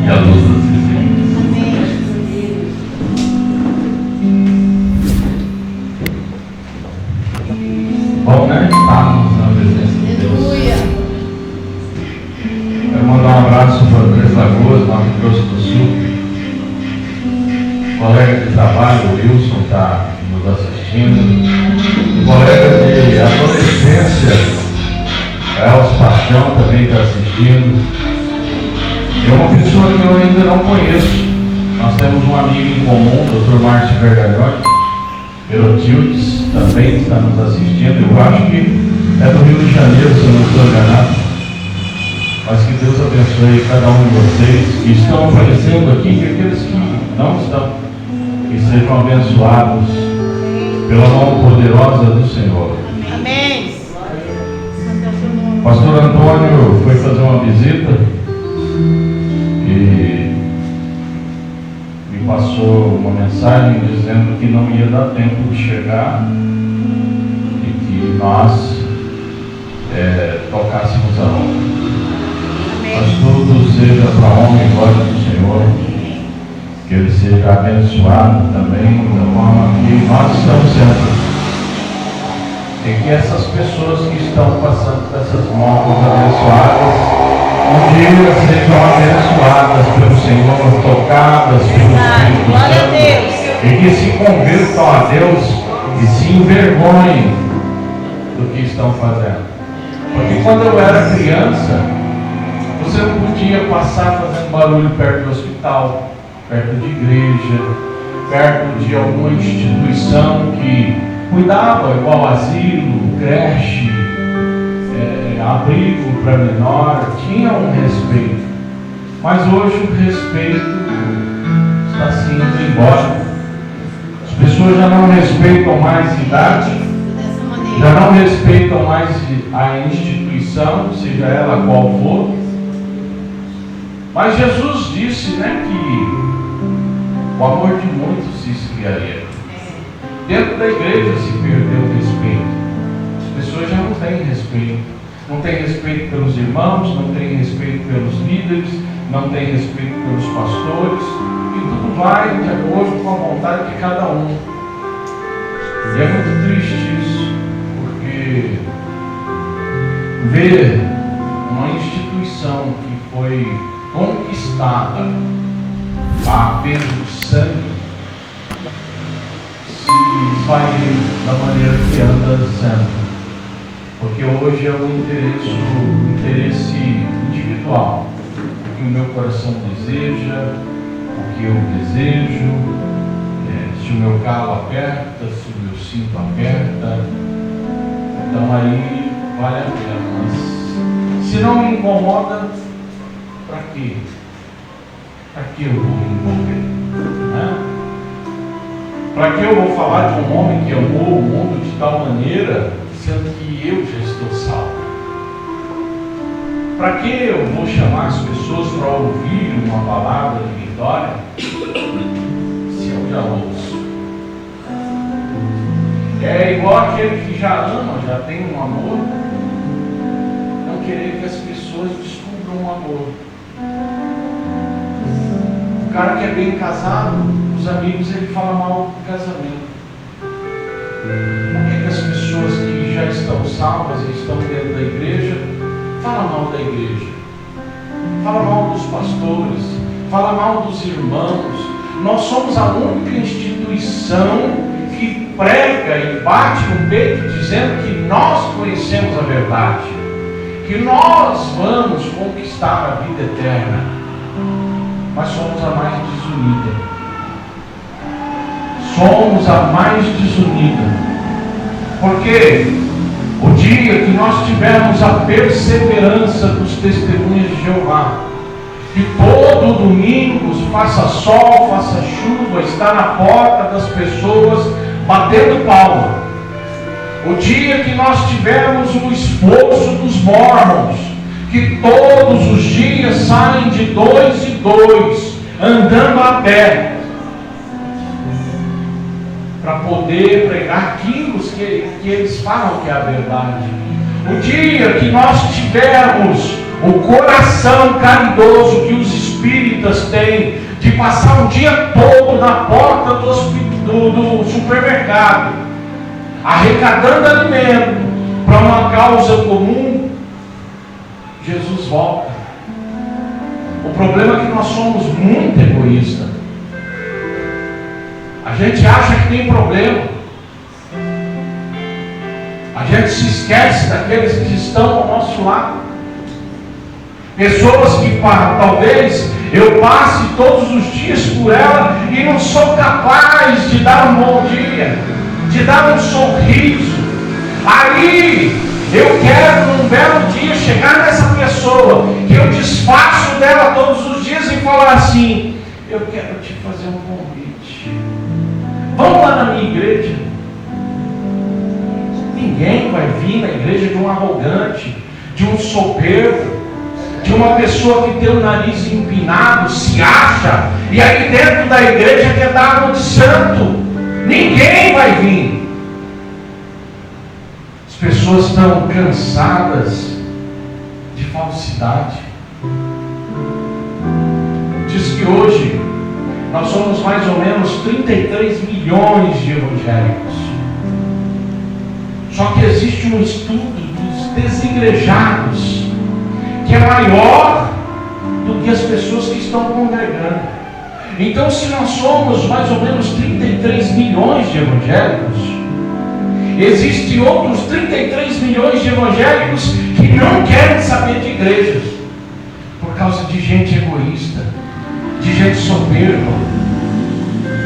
e a luz das testemunhas. Bom, né? Estamos na presença de Deus. Quero mandar um abraço para Três Lagoas, Mato Grosso do Sul. O colega de trabalho, o Wilson, está nos assistindo. O colega de adolescência, Elcio Paixão, também está assistindo. E uma pessoa que eu ainda não conheço. Nós temos um amigo em comum, o Dr. Márcio Vergalhões, Herotildes, também está nos assistindo. Eu acho que é do Rio de Janeiro, se eu não estou enganado. Mas que Deus abençoe cada um de vocês que estão aparecendo aqui e aqueles que não estão, que sejam abençoados pela mão poderosa do Senhor. Amém. Pastor Antônio foi fazer uma visita e me passou uma mensagem dizendo que não ia dar tempo de chegar e que nós tocássemos a honra. Mas tudo seja para a honra e glória do Senhor, que Ele seja abençoado também da forma que nós estamos sendo. E que essas pessoas que estão passando por essas mãos abençoadas, um dia sejam abençoadas pelo Senhor, tocadas pelo Espírito Santo, e que se convertam a Deus e se envergonhem do que estão fazendo. Porque quando eu era criança, você não podia passar fazendo barulho perto do hospital, perto de igreja, perto de alguma instituição que cuidava, igual asilo, creche, abrigo para menor, tinha um respeito. Mas hoje o respeito está se indo embora. As pessoas já não respeitam mais idade, já não respeitam mais a instituição, seja ela qual for. Mas Jesus disse, que o amor de muitos se esfriaria. Dentro da igreja se perdeu o respeito. As pessoas já não têm respeito. Não têm respeito pelos irmãos, não têm respeito pelos líderes, não têm respeito pelos pastores. E tudo vai de acordo com a vontade de cada um. E é muito triste isso, porque ver uma instituição que foi conquistada a peso de sangue se esvair da maneira que anda sendo, porque hoje é o interesse individual, o que o meu coração deseja, o que eu desejo, se o meu calo aperta, se o meu cinto aperta, então aí vale a pena. Mas se não me incomoda, para quê? Para que eu vou me envolver? Para que eu vou falar de um homem que amou o mundo de tal maneira, sendo que eu já estou salvo? Para que eu vou chamar as pessoas para ouvir uma palavra de vitória, se eu já ouço? É igual aquele que já ama, já tem um amor, não querer que as pessoas descubram o amor. O cara que é bem casado, os amigos, ele fala mal do casamento. Por que as pessoas que já estão salvas e estão dentro da igreja falam mal da igreja? Fala mal dos pastores, fala mal dos irmãos. Nós somos a única instituição que prega e bate no peito dizendo que nós conhecemos a verdade, que nós vamos conquistar a vida eterna, mas somos a mais desunida. Somos a mais desunida, porque o dia que nós tivermos a perseverança dos testemunhas de Jeová, que todo domingo, faça sol, faça chuva, está na porta das pessoas batendo palma. O dia que nós tivermos o esforço dos mormons, que todos os dias saem de 2 em 2, andando a pé, para poder pregar aquilo que eles falam que é a verdade. O dia que nós tivermos o coração caridoso que os Espíritos espíritas têm de passar um dia todo na porta do supermercado, arrecadando alimento para uma causa comum, Jesus volta. O problema é que nós somos muito egoístas. A gente acha que tem problema. A gente se esquece daqueles que estão ao nosso lado. Pessoas que talvez eu passe todos os dias por ela e não sou capaz de dar um bom dia, de dar um sorriso. Aí eu quero num belo dia chegar nessa pessoa que eu desfaço dela todos os dias e falar assim: eu quero te fazer um convite. Vamos lá na minha igreja. Ninguém vai vir na igreja de um arrogante, de um soberbo, de uma pessoa que tem o nariz empinado, se acha, e aí dentro da igreja quer dar água de santo. Ninguém vai vir. As pessoas estão cansadas de falsidade. Diz que hoje nós somos mais ou menos 33 milhões de evangélicos. Só que existe um estudo dos desigrejados que é maior do que as pessoas que estão congregando. Então, se nós somos mais ou menos 33 milhões de evangélicos, existem outros 33 milhões de evangélicos que não querem saber de igrejas, por causa de gente egoísta, de gente soberba,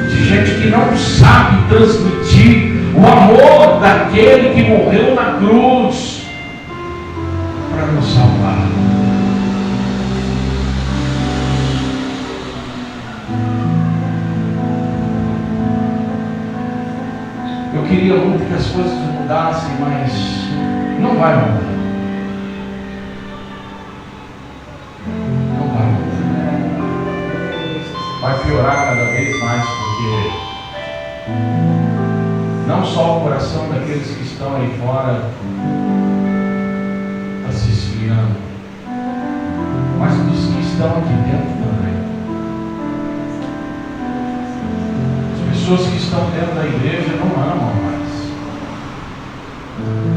de gente que não sabe transmitir o amor daquele que morreu na cruz para nos salvar. Eu queria muito que as coisas mudassem, mas não vai mudar. Não vai mudar. Vai piorar cada vez mais, porque não só o coração daqueles que estão aí fora está se esfriando, mas dos que estão aqui dentro também. As pessoas que estão dentro da igreja não amam mais,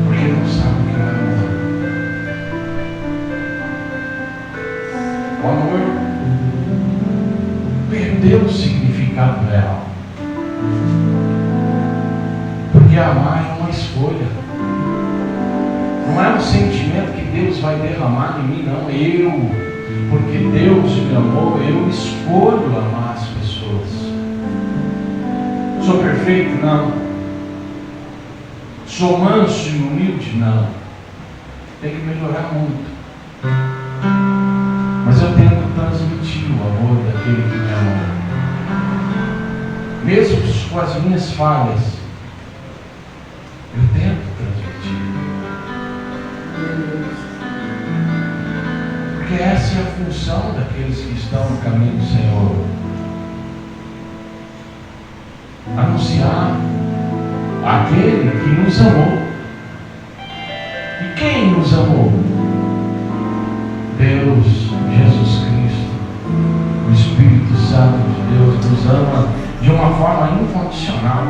porque não sabem o que é amor. O amor perdeu o significado real. Porque amar é uma escolha. Não é um sentimento que Deus vai derramar em mim, não. Porque Deus me amou, eu escolho amar as pessoas. Sou perfeito? Não. Sou manso e humilde? Não. Tem que melhorar muito. Mas eu tento transmitir o amor daquele que me amou. Mesmo com as minhas falhas, eu tento transmitir. Porque essa é a função daqueles que estão no caminho do Senhor. Anunciar aquele que nos amou. E quem nos amou? Deus, Jesus Cristo, o Espírito Santo de Deus nos ama de uma forma incondicional.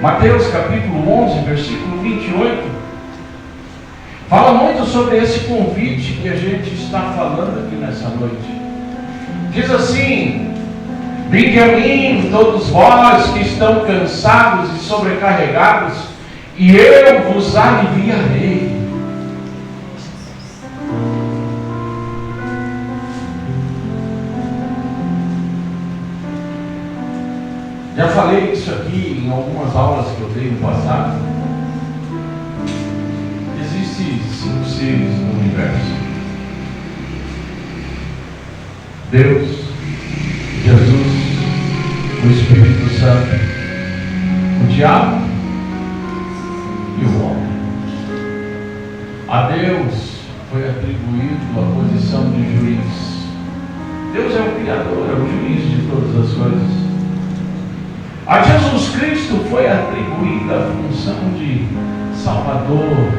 Mateus capítulo 11, versículo 28, fala muito sobre esse convite que a gente está falando aqui nessa noite. Diz assim: vinde a mim, todos vós que estão cansados e sobrecarregados, e eu vos aliviarei. Já falei isso aqui em algumas aulas que eu dei no passado. Existem 5 seres no universo: Deus, Jesus, o Espírito Santo, o diabo e o homem. A Deus foi atribuído a posição de juiz. Deus é o Criador, é o juiz de todas as coisas. A Jesus Cristo foi atribuída a função de Salvador,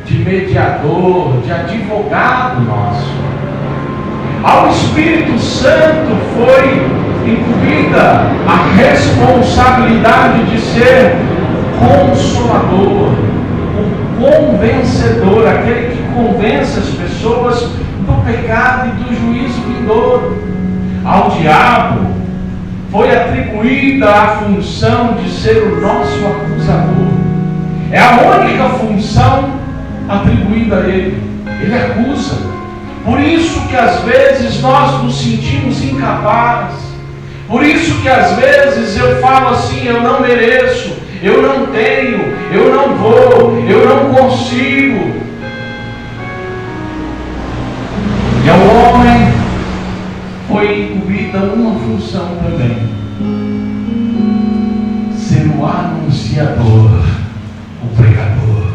de mediador, de advogado nosso. Ao Espírito Santo foi incumbida a responsabilidade de ser consolador, o convencedor, aquele que convence as pessoas do pecado e do juízo vindouro. Ao diabo foi atribuída a função de ser o nosso acusador. É a única função atribuída a ele. Ele acusa. Por isso que às vezes nós nos sentimos incapazes. Por isso que às vezes eu falo assim: eu não mereço, eu não tenho, eu não vou, eu não consigo. E ao homem foi incumbida uma função também: ser o anunciador, o pregador.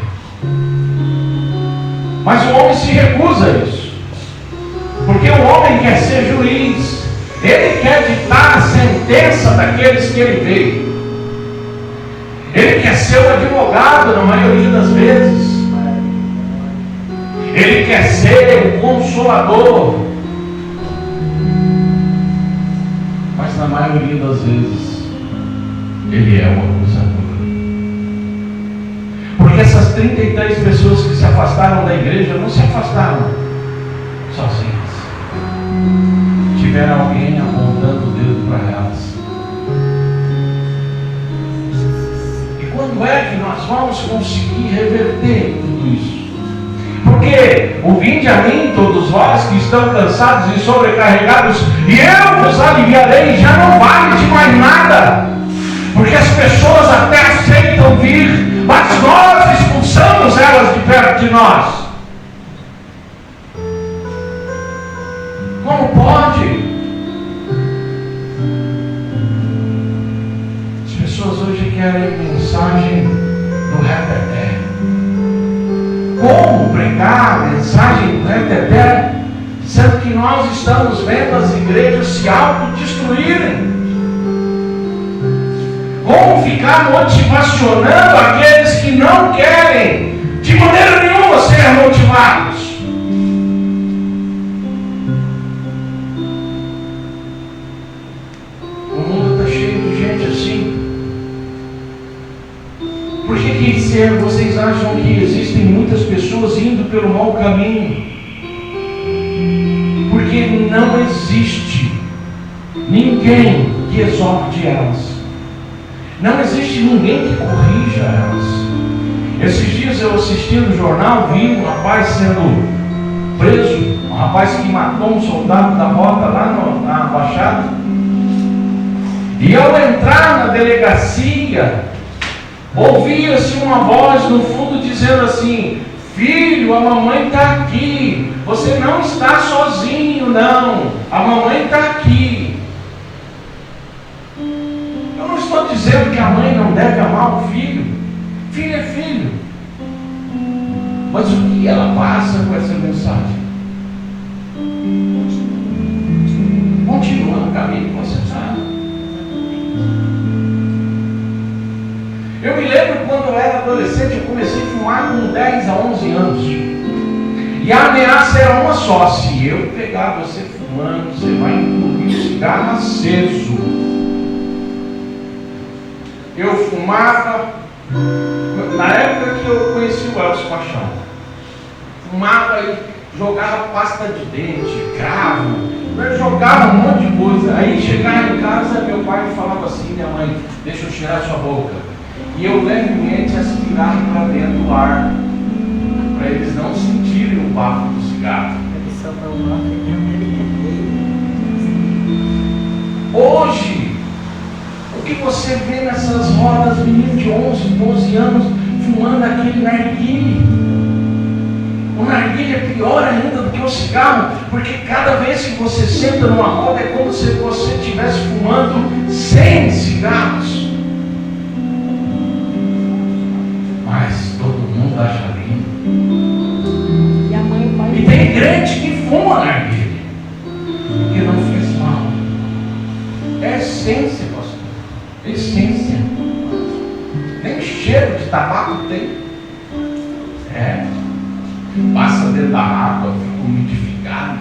Mas o homem se recusa a isso, porque o homem quer ser juiz, ele quer ditar a sentença daqueles que ele vê. Ele quer ser o advogado na maioria das vezes. Ele quer ser o consolador. Mas na maioria das vezes ele é o acusador. Porque essas 33 pessoas que se afastaram da igreja não se afastaram sozinhas. Tiveram alguém apontando o dedo para elas. E quando é que nós vamos conseguir reverter tudo isso? Porque o vinde a mim, todos vós que estão cansados e sobrecarregados, e eu vos aliviarei, já não vale de mais nada. Porque as pessoas até aceitam vir, mas nós expulsamos elas de perto de nós. Como pode? As pessoas hoje querem mensagem do reteté. Como pregar a mensagem do reteté, sendo que nós estamos vendo as igrejas se autodestruírem? Como ficar motivacionando aqueles que não querem de maneira nenhuma ser motivados? O mundo está cheio de gente assim. Por que vocês acham que existem muitas pessoas indo pelo mau caminho? Porque não existe ninguém que exorte elas. Não existe ninguém que corrija elas. Esses dias eu assisti no jornal, vi um rapaz sendo preso, um rapaz que matou um soldado da rota lá na Baixada. E ao entrar na delegacia, ouvia-se uma voz no fundo dizendo assim: filho, a mamãe está aqui, você não está sozinho não, a mamãe está aqui. Eu não estou dizendo que a mãe não deve amar o filho, filho é filho, mas o que ela passa com essa mensagem? Continua no caminho que você está. Eu me lembro quando eu era adolescente, eu comecei a fumar com 10 a 11 anos. E a ameaça era uma só: se eu pegar você fumando, você vai engolir o cigarro aceso. Eu fumava, na época que eu conheci o Elcio Paixão, fumava e jogava pasta de dente, cravo, eu jogava um monte de coisa. Aí chegava em casa, meu pai falava assim: minha mãe, deixa eu tirar sua boca. E eu levemente aspirava para dentro do ar, para eles não sentirem o bafo do cigarro. Hoje, o que você vê nessas rodas, meninos de 11, 12 anos, fumando aquele narguilé. O narguilé é pior ainda do que o cigarro, porque cada vez que você senta numa roda é como se você estivesse fumando 100 cigarros. Mas todo mundo acha lindo. E tem crente que fuma narguilé, porque não fez mal. É essência, pastor. Essência. Nem cheiro de tabaco tem. Passa dentro da água, fica umidificado.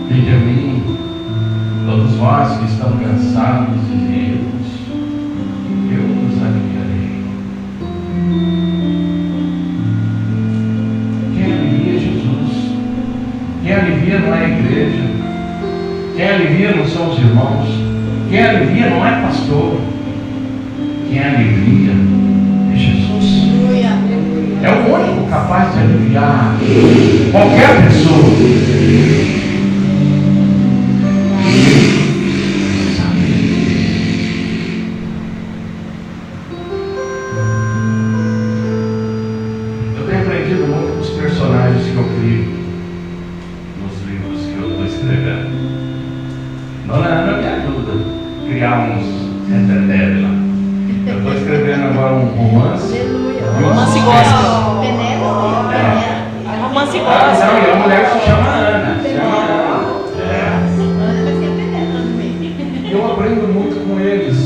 Vinde a mim, todos vós que estão cansados e erros, eu vos aliviarei. Quem alivia é Jesus. Quem alivia não é a igreja. Quem alivia não são os irmãos. Quem alivia não é pastor. Quem alivia é Jesus. É o único capaz de aliviar qualquer pessoa. Eu tenho aprendido muito com os personagens que eu crio nos livros que eu estou escrevendo. Dona Ana me ajuda a criar uns entendedores lá. Eu estou escrevendo agora um romance. Romance gospel. Romance gospel. Não, e a mulher se chama Ana. Eu aprendo muito com eles.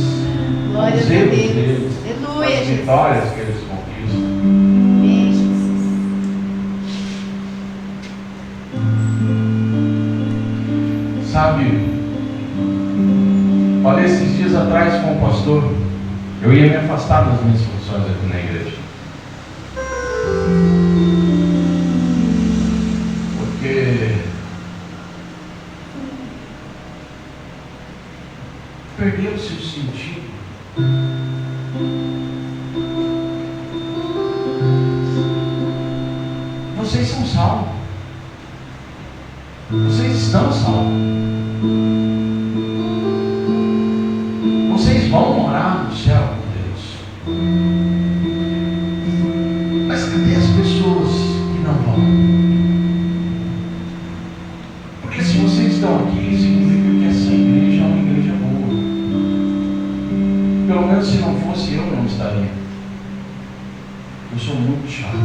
Glória Os a erros Deus. deles. Aleluia, As Jesus. vitórias que eles conquistam. Amém, Jesus. Sabe, olha, esses dias atrás com o pastor, eu ia me afastar das minhas funções aqui na igreja. Porque perdeu-se o sentido. Vocês são salvos. Vocês estão salvos. Vocês vão morar no céu com Deus. Mas cadê as pessoas que não vão? Porque se vocês estão aqui, significa que essa igreja é uma igreja boa. Pelo menos se não fosse eu, não estaria. Eu sou muito chato.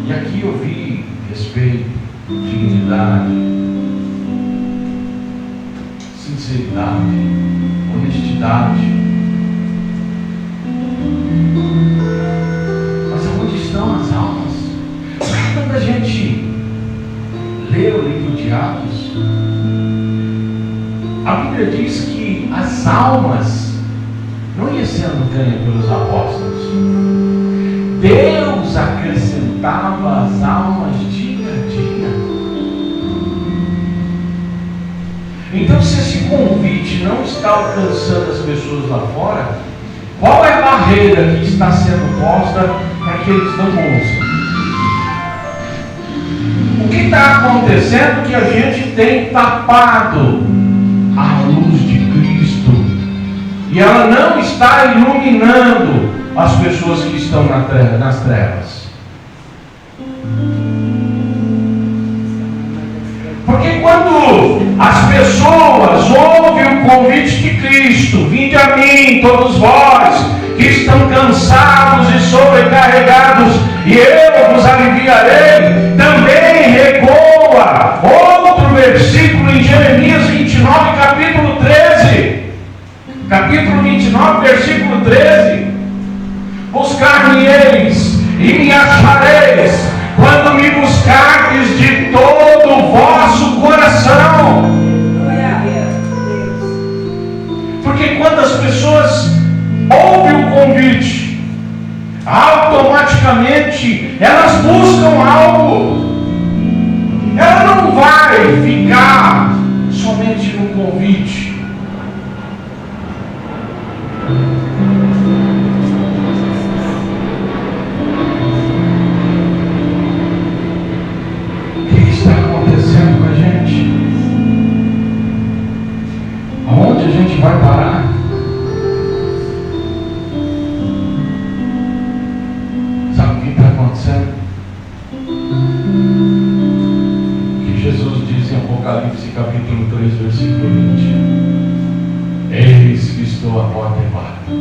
E aqui eu vi respeito, dignidade, sinceridade, honestidade. Mas aonde estão as almas? Quando a gente lê o livro de Atos, a Bíblia diz que as almas não iam sendo ganhas pelos apóstolos. Deus acrescentava as almas dia a dia. Então, se esse convite não está alcançando as pessoas lá fora, qual é a barreira que está sendo posta para que eles não ouçam? O que está acontecendo que a gente tem tapado a luz de Cristo e ela não está iluminando as pessoas que estão nas trevas? Porque quando as pessoas ouvem o convite de Cristo, vinde a mim, todos vós que estão cansados e sobrecarregados, e eu vos aliviarei, também regoa outro versículo em Jeremias 29, capítulo 13. Capítulo 29, versículo 13. Buscar-me-eis e me achareis, quando me buscardes de todo o vosso coração. Porque quando as pessoas ouvem o convite, automaticamente elas buscam algo. Ela não vai ficar somente no convite. O que está acontecendo com a gente? Aonde a gente vai parar? Sabe o que está acontecendo? Que Jesus diz em Apocalipse capítulo 3, versículo 20: eis que estou à porta e bato.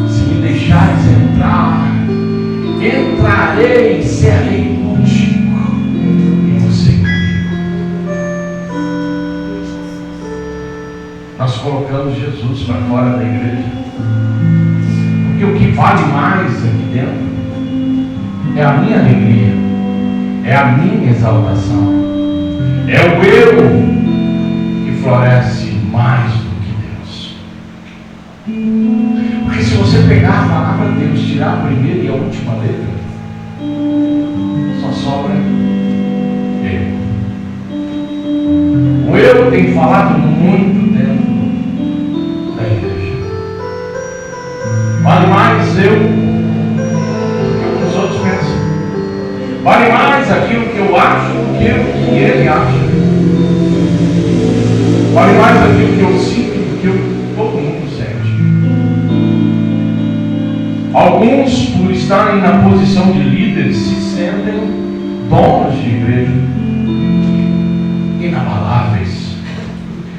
Se me deixares entrar, entrarei e serei contigo, e você comigo. Nós colocamos Jesus para fora da igreja, porque o que vale mais aqui dentro é a minha alegria, é a minha exaltação, é o eu que floresce mais do que Deus. Porque se você pegar a palavra de Deus, tirar a primeira e a última letra, só sobra eu. O eu tem falado muito dentro da igreja. Vale mais eu do que o que os outros pensam. Vale mais aquilo que eu acho do que o que ele acha. Vale mais aquilo que eu sinto do que o que todo mundo sente. Alguns, por estarem na posição de líderes, se sentem donos de igreja, inabaláveis.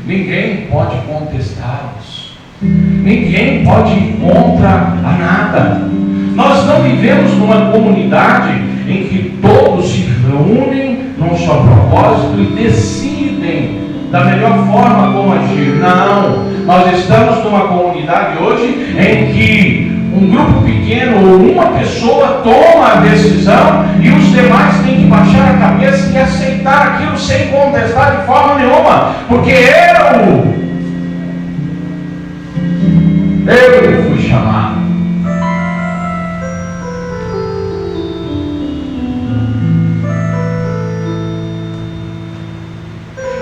Ninguém pode contestá-los. Ninguém pode ir contra a nada. Nós não vivemos numa comunidade em que todos se reúnem num só propósito e decidem da melhor forma como agir. Não, nós estamos numa comunidade hoje em que um grupo pequeno ou uma pessoa toma a decisão e os demais têm que baixar a cabeça e aceitar aquilo sem contestar de forma nenhuma, porque eu fui chamado.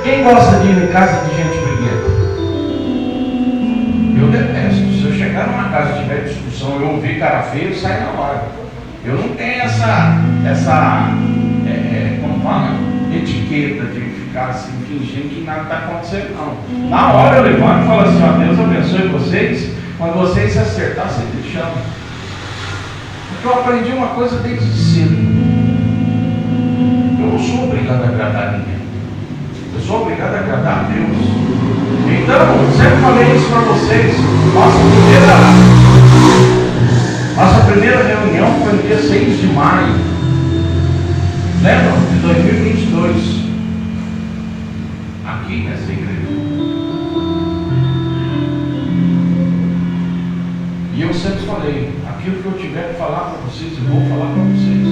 Quem gosta de ir em casa de gente briguenta? Eu detesto. Se eu chegar numa casa e tiver discussão, eu ouvir cara feio, eu saio na hora. Eu não tenho essa como fala, etiqueta de ficar assim, fingindo que nada está acontecendo, não. Na hora eu levanto e falo assim, ó, Deus abençoe vocês, quando vocês se acertar, você me chama. Porque eu aprendi uma coisa desde cedo. Eu não sou obrigado a agradar ninguém. Eu sou obrigado a agradar a Deus. Então, sempre falei isso para vocês. Nossa primeira reunião foi no dia 6 de maio. Lembram? De 2022. Aqui nessa igreja. E eu sempre falei, aquilo que eu tiver que falar para vocês, eu vou falar para vocês.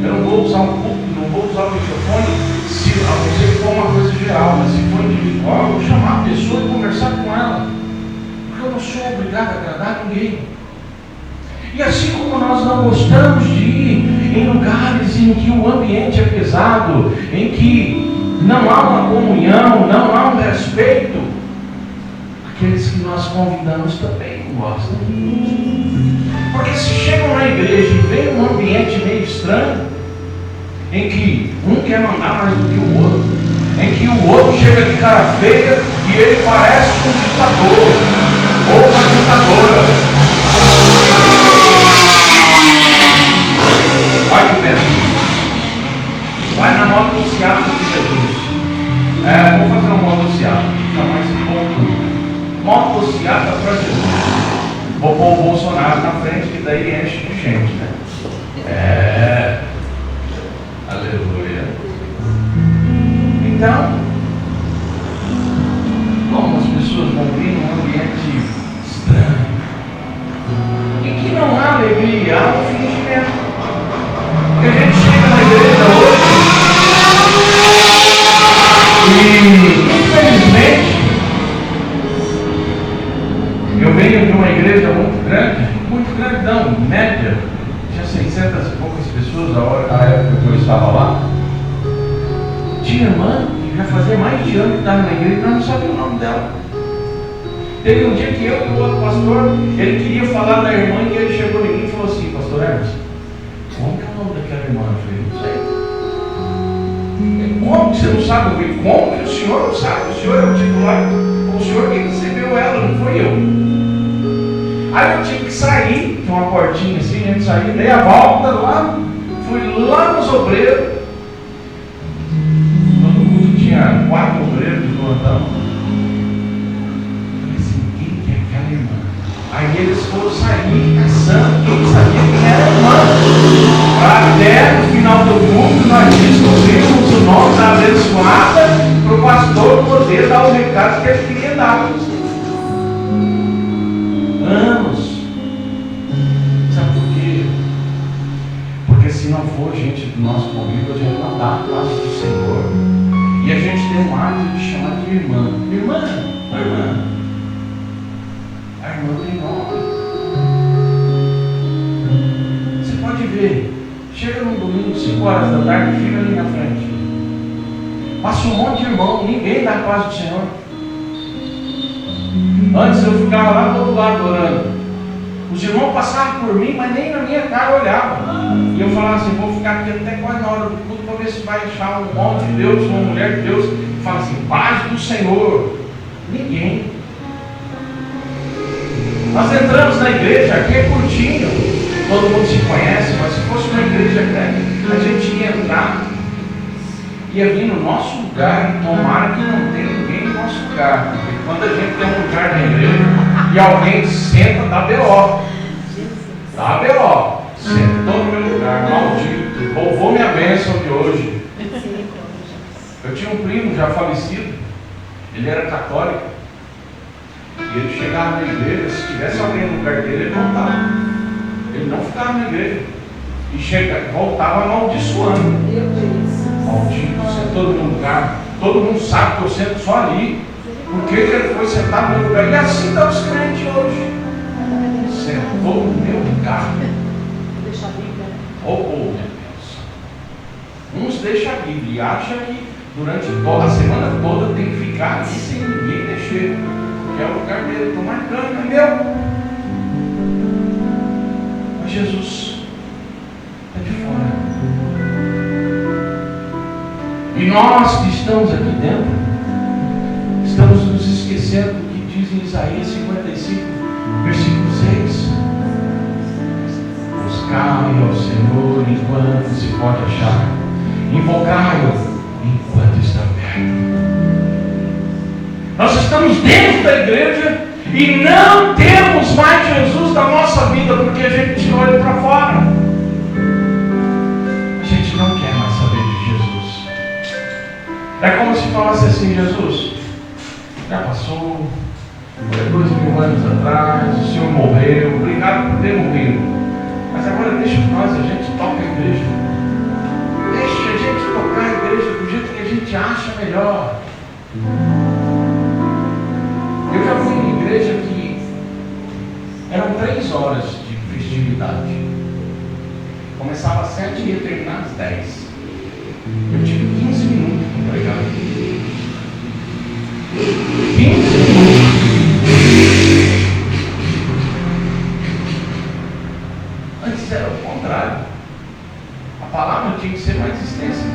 Eu não vou usar um púlpito, não vou usar o microfone se a você for uma coisa geral, mas se for individual, eu vou chamar a pessoa e conversar com ela. Porque eu não sou obrigado a agradar ninguém. E assim como nós não gostamos de ir em lugares em que o ambiente é pesado, em que não há uma comunhão, não há um respeito, aqueles que nós convidamos também não gostam. Porque se chegam na igreja e vem um ambiente meio estranho, em que um quer mandar mais do que o outro, em que o outro chega de cara feia e ele parece um ditador ou uma ditadora. Vai que pensa. Vai na motociata de Jesus. Vou fazer uma motociata. Chamar esse ponto. Motociata para Jesus. Vou pôr o Bolsonaro na frente, que daí enche de gente, né? Aleluia. Então, como as pessoas vão vir num ambiente estranho, em que não há alegria, há um fingimento. Porque a gente chega na igreja hoje e, infelizmente, eu venho de uma igreja muito grande não, média, tinha 600 e poucas pessoas na época que eu estava lá. Tinha irmã que já fazia mais de ano que estava na igreja e nós não sabíamos o nome dela. Teve um dia que eu e o outro pastor, ele queria falar da irmã e ele chegou em mim e falou assim, pastor Hermes, como que é o nome daquela irmã? Eu falei, não sei. Como que você não sabe? Eu falei, como que o senhor não sabe? O senhor é o titular, o senhor que recebeu ela, não foi eu. Aí eu tive que sair, tinha uma portinha assim, a gente saía, dei a volta lá, fui lá nos obreiros. Todo mundo tinha 4 obreiros de plantão. Falei assim, quem que é aquela irmã? Aí eles foram sair caçando, quem sabia quem era a irmã. Até no final do mundo nós descobrimos o nome da abençoada para o pastor poder dar o recado que ele queria dar. Anos. for gente do nosso convívio, a gente não dá a paz do Senhor. E a gente tem um hábito de chamar de irmã. Irmã, irmã. A irmã tem nome. Você pode ver, chega no domingo, 5 horas da tarde, fica ali na frente. Passa um monte de irmão, ninguém dá a paz do Senhor. Antes eu ficava lá do outro lado orando. Os irmãos passavam por mim, mas nem na minha cara olhavam. E eu falava assim, vou ficar aqui até quase na hora do culto para ver se vai achar um homem de Deus, uma mulher de Deus. E fala assim, paz do Senhor. Ninguém. Nós entramos na igreja, aqui é curtinho. Todo mundo se conhece, mas se fosse uma igreja grande, a gente ia entrar, ia vir no nosso lugar, e tomara que não tenha ninguém no nosso lugar. Porque quando a gente tem um lugar na igreja e alguém senta, dá B.O. Dá B.O. Sentou no meu lugar, maldito. Roubou minha bênção de hoje. Eu tinha um primo já falecido, ele era católico. E ele chegava na igreja, se tivesse alguém no lugar dele, ele voltava. Ele não ficava na igreja. E voltava amaldiçoando. Maldito, sentou no meu lugar. Todo mundo sabe que eu sento só ali. Por que ele foi sentar no meu lugar? E assim estão os crentes hoje. Sentou no meu lugar. Meu Deus. Uns deixam a Bíblia e acham que durante toda a semana toda tem que ficar ali sem ninguém mexer. Que é o lugar dele, estou marcando, é meu. Mas Jesus está de fora. E nós que estamos aqui dentro, estamos nos esquecendo do que diz em Isaías 55, versículo 6. Buscai ao Senhor enquanto se pode achar, invocai-o enquanto está perto. Nós estamos dentro da igreja e não temos mais Jesus na nossa vida porque a gente tirou ele para fora. A gente não quer mais saber de Jesus. É como se falasse assim, Jesus, já passou, foi 2000 anos atrás, o Senhor morreu, obrigado por ter morrido. Mas agora deixa nós, a gente toca a igreja. Deixa a gente tocar a igreja do jeito que a gente acha melhor. Eu já fui em igreja que eram 3 horas de festividade. Começava às 7 e ia terminar às 10. Eu tive 15 minutos para pregar. 15 minutos. Antes era o contrário. A palavra tinha que ser mais extensa.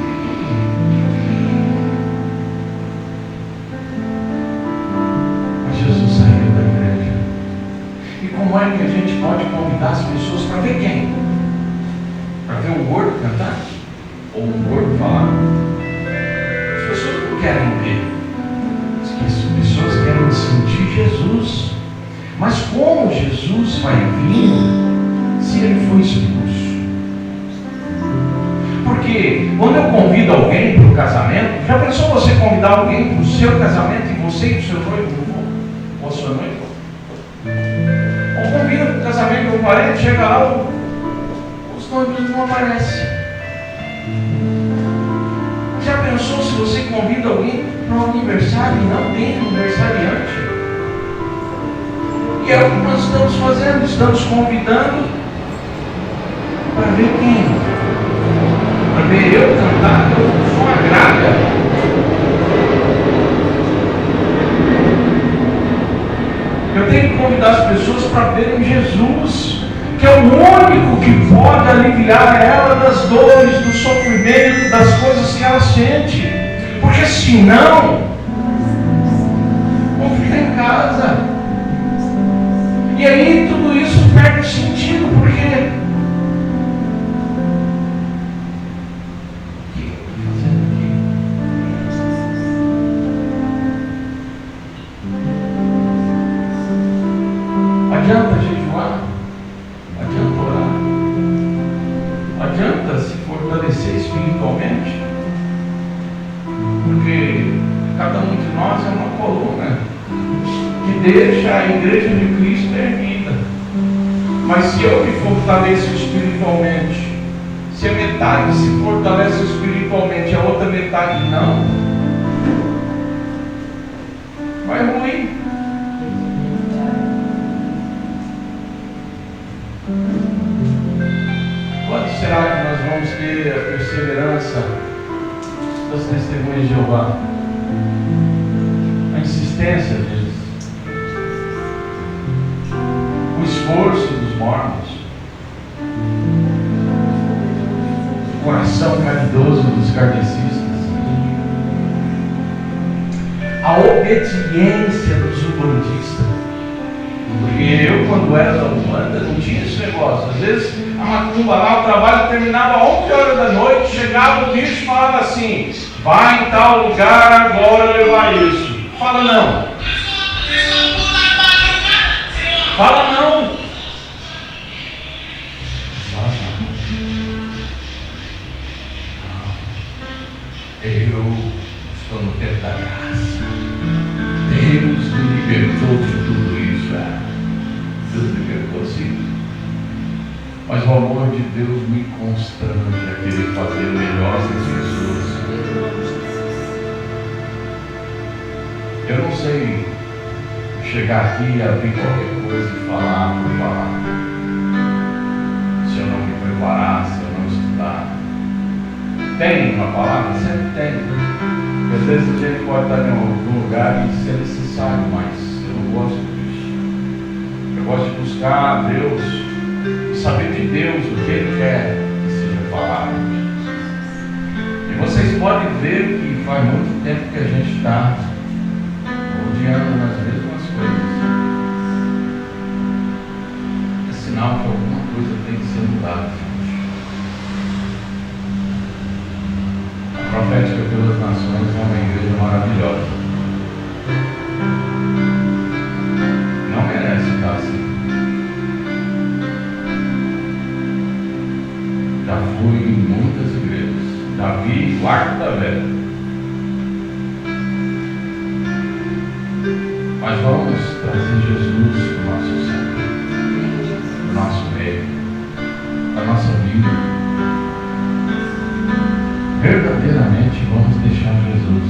Jesus saiu da igreja. E como é que a gente pode convidar as pessoas para ver quem? Para ver um gordo cantar? Ou um gordo falar? As pessoas não querem ver. As pessoas querem sentir Jesus. Mas como Jesus vai vir se ele for expulso? Porque quando eu convido alguém para o casamento, já pensou você convidar alguém para o seu casamento e você e o seu noivo? Ou a sua noiva? Ou convida para o casamento de um parente, chega lá, os noivos não aparecem. Já pensou se você convida alguém para um aniversário e não tem aniversariante? E é o que nós estamos fazendo, estamos convidando para ver quem? Para ver eu cantar, eu sou uma grávida. Eu tenho que convidar as pessoas para verem Jesus, que é o único que pode aliviar ela das dores, do sofrimento, das coisas que ela sente. Porque senão, vão ficar em casa. E aí tudo isso perde o sentido, porque adianta jejuar, adianta orar, adianta se fortalecer espiritualmente, porque cada um de nós é uma coluna que deixa a igreja de Cristo erguida. Mas se eu me fortaleço espiritualmente, Se a metade se fortalece espiritualmente, a outra metade não, vai ruim. Quando será que nós vamos ter a perseverança das testemunhas de Jeová? A insistência deles, o esforço dos mormons, o coração caridoso dos kardecistas, a obediência dos umbandistas. Porque eu, quando era da Umbanda, não tinha esse negócio. Às vezes a macumba lá, o trabalho terminava 11 horas da noite, chegava o bicho e falava assim: vai em tal lugar agora levar isso. Fala não. Fala não. Eu estou no tempo da graça. Deus me libertou de tudo isso. Deus me libertou sim. Mas o amor de Deus me constrange a querer fazer o melhor das pessoas. Eu não sei chegar aqui e abrir qualquer coisa e falar por falar. Se eu não me preparar, se eu não estudar. Tem uma palavra? Sempre tem. Porque às vezes a gente pode estar em algum lugar e ser necessário, mas eu não gosto disso. Eu gosto de buscar a Deus e saber de Deus o que Ele quer que seja falado. E vocês podem ver que faz muito tempo que a gente está rodeando nas mesmas coisas. É sinal que alguma coisa tem que ser mudada. A Profética pelas Nações é uma igreja maravilhosa. Não merece estar assim. Já fui em muitas igrejas. Já vi o Arco da Velha. Mas vamos trazer Jesus para o nosso centro, para o nosso meio, para a nossa vida. Verdadeiramente vamos deixar Jesus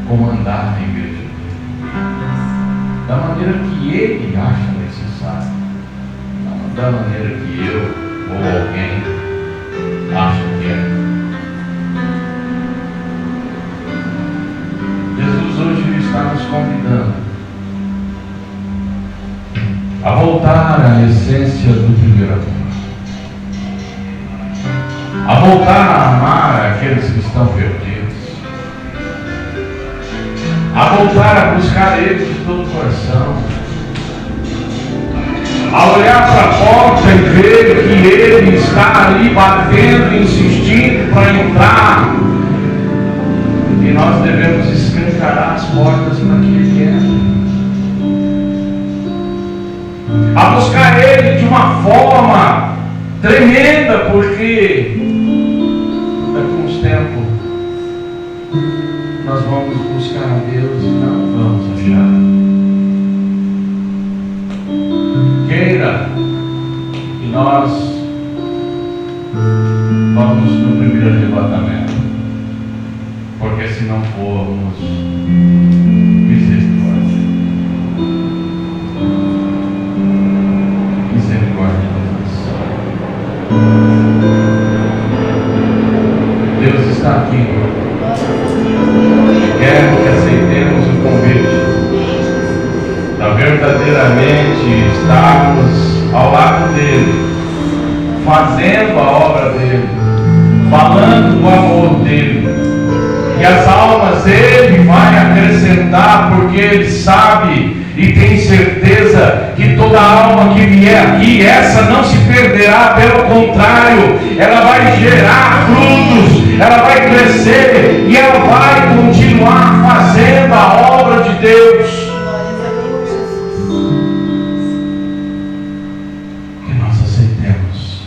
comandar a igreja da maneira que Ele acha necessário, não da maneira que eu ou alguém acha que é. Jesus hoje está nos convidando a voltar à essência do primeiro amor, a voltar a amar aqueles que estão perdidos, a voltar a buscar Ele de todo o coração, a olhar para a porta e ver que Ele está ali batendo, insistindo para entrar, e nós devemos escancarar as portas para que Ele entre, a buscar Ele de uma forma tremenda, porque daqui a uns tempos nós vamos buscar a Deus e não vamos achar. Queira que nós vamos no primeiro arrebatamento, porque se não formos, misericórdia. Misericórdia de Deus. Deus está aqui. Quer que aceitemos o convite para verdadeiramente estarmos ao lado dele, fazendo a obra dele, falando do amor dele, e as almas ele vai acrescentar, porque ele sabe e tem certeza que toda alma que vier aqui, essa não se perderá, pelo contrário, ela vai gerar frutos, ela vai crescer e ela vai continuar fazendo a obra de Deus. Que nós aceitemos